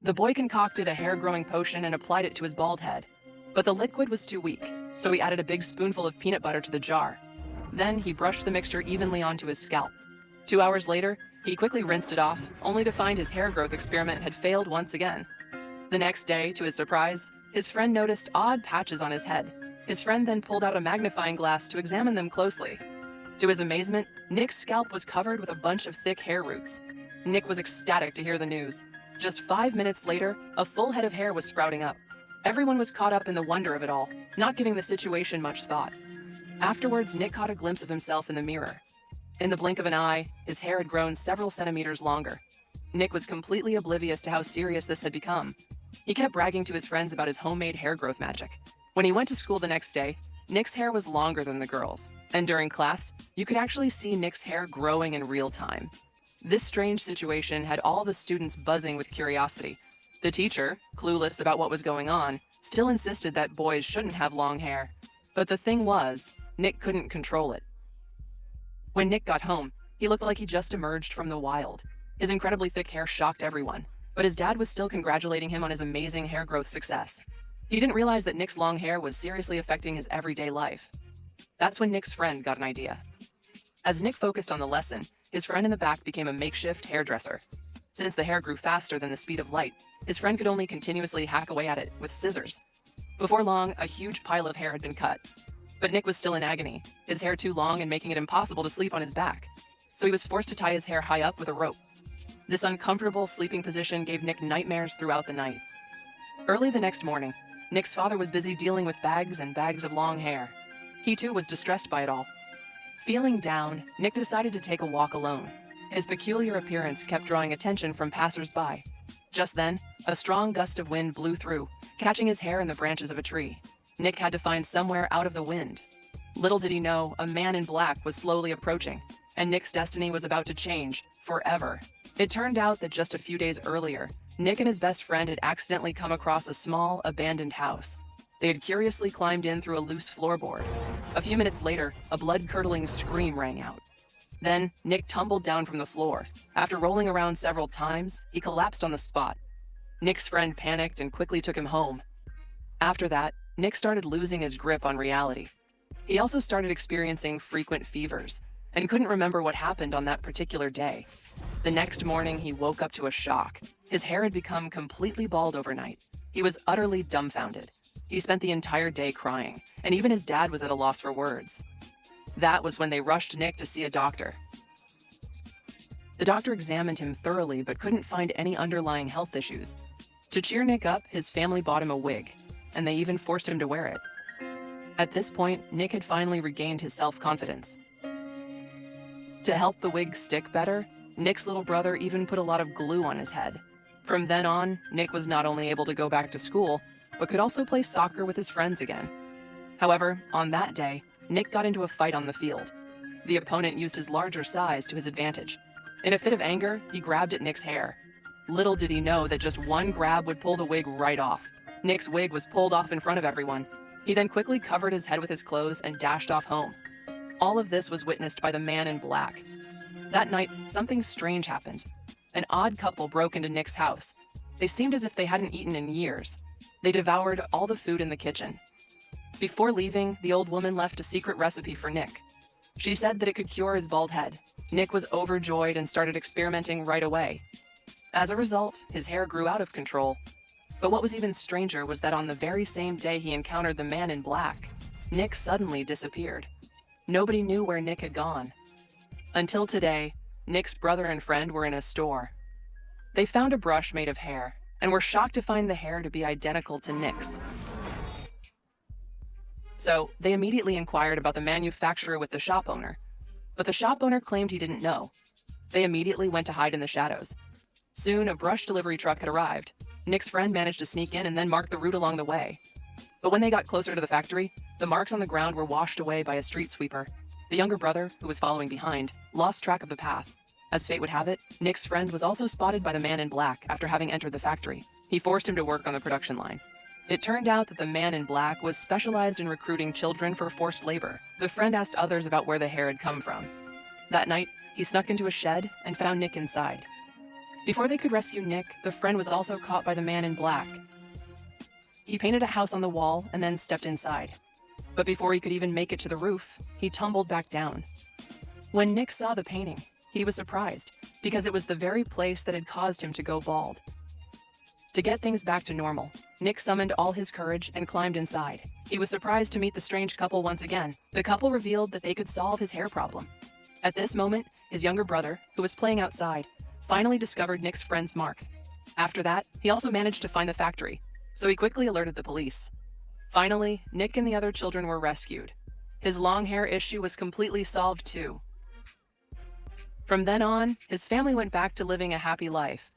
The boy concocted a hair-growing potion and applied it to his bald head. But the liquid was too weak, so he added a big spoonful of peanut butter to the jar. Then he brushed the mixture evenly onto his scalp. 2 hours later, he quickly rinsed it off, only to find his hair growth experiment had failed once again. The next day, to his surprise, his friend noticed odd patches on his head. His friend then pulled out a magnifying glass to examine them closely. To his amazement, Nick's scalp was covered with a bunch of thick hair roots. Nick was ecstatic to hear the news. Just 5 minutes later, a full head of hair was sprouting up. Everyone was caught up in the wonder of it all, not giving the situation much thought. Afterwards, Nick caught a glimpse of himself in the mirror. In the blink of an eye, his hair had grown several centimeters longer. Nick was completely oblivious to how serious this had become. He kept bragging to his friends about his homemade hair growth magic. When he went to school the next day, Nick's hair was longer than the girls', and during class, you could actually see Nick's hair growing in real time. This strange situation had all the students buzzing with curiosity. The teacher, clueless about what was going on, still insisted that boys shouldn't have long hair. But the thing was, Nick couldn't control it. When Nick got home, he looked like he just emerged from the wild. His incredibly thick hair shocked everyone, but his dad was still congratulating him on his amazing hair growth success. He didn't realize that Nick's long hair was seriously affecting his everyday life. That's when Nick's friend got an idea. As Nick focused on the lesson, his friend in the back became a makeshift hairdresser. Since the hair grew faster than the speed of light, his friend could only continuously hack away at it with scissors. Before long, a huge pile of hair had been cut. But Nick was still in agony, his hair too long and making it impossible to sleep on his back. So he was forced to tie his hair high up with a rope. This uncomfortable sleeping position gave Nick nightmares throughout the night. Early the next morning, Nick's father was busy dealing with bags and bags of long hair. He too was distressed by it all. Feeling down, Nick decided to take a walk alone. His peculiar appearance kept drawing attention from passers-by. Just then, a strong gust of wind blew through, catching his hair in the branches of a tree. Nick had to find somewhere out of the wind. Little did he know, a man in black was slowly approaching, and Nick's destiny was about to change, forever. It turned out that just a few days earlier, Nick and his best friend had accidentally come across a small, abandoned house. They had curiously climbed in through a loose floorboard. A few minutes later, a blood-curdling scream rang out. Then, Nick tumbled down from the floor. After rolling around several times, he collapsed on the spot. Nick's friend panicked and quickly took him home. After that, Nick started losing his grip on reality. He also started experiencing frequent fevers and couldn't remember what happened on that particular day. The next morning, he woke up to a shock. His hair had become completely bald overnight. He was utterly dumbfounded. He spent the entire day crying, and even his dad was at a loss for words. That was when they rushed Nick to see a doctor. The doctor examined him thoroughly but couldn't find any underlying health issues. To cheer Nick up, his family bought him a wig, and they even forced him to wear it. At this point, Nick had finally regained his self-confidence. To help the wig stick better, Nick's little brother even put a lot of glue on his head. From then on, Nick was not only able to go back to school, but could also play soccer with his friends again. However, on that day, Nick got into a fight on the field. The opponent used his larger size to his advantage. In a fit of anger, he grabbed at Nick's hair. Little did he know that just one grab would pull the wig right off. Nick's wig was pulled off in front of everyone. He then quickly covered his head with his clothes and dashed off home. All of this was witnessed by the man in black. That night, something strange happened. An odd couple broke into Nick's house. They seemed as if they hadn't eaten in years. They devoured all the food in the kitchen. Before leaving, the old woman left a secret recipe for Nick. She said that it could cure his bald head. Nick was overjoyed and started experimenting right away. As a result, his hair grew out of control. But what was even stranger was that on the very same day he encountered the man in black, Nick suddenly disappeared. Nobody knew where Nick had gone. Until today, Nick's brother and friend were in a store. They found a brush made of hair and were shocked to find the hair to be identical to Nick's. So, they immediately inquired about the manufacturer with the shop owner. But the shop owner claimed he didn't know. They immediately went to hide in the shadows. Soon, a brush delivery truck had arrived. Nick's friend managed to sneak in and then mark the route along the way. But when they got closer to the factory, the marks on the ground were washed away by a street sweeper. The younger brother, who was following behind, lost track of the path. As fate would have it, Nick's friend was also spotted by the man in black after having entered the factory. He forced him to work on the production line. It turned out that the man in black was specialized in recruiting children for forced labor. The friend asked others about where the hair had come from. That night, he snuck into a shed and found Nick inside. Before they could rescue Nick, the friend was also caught by the man in black. He painted a house on the wall and then stepped inside. But before he could even make it to the roof, he tumbled back down. When Nick saw the painting, he was surprised because it was the very place that had caused him to go bald. To get things back to normal, Nick summoned all his courage and climbed inside. He was surprised to meet the strange couple once again. The couple revealed that they could solve his hair problem. At this moment, his younger brother, who was playing outside, finally discovered Nick's friend's mark. After that, he also managed to find the factory, so he quickly alerted the police. Finally, Nick and the other children were rescued. His long hair issue was completely solved too. From then on, his family went back to living a happy life.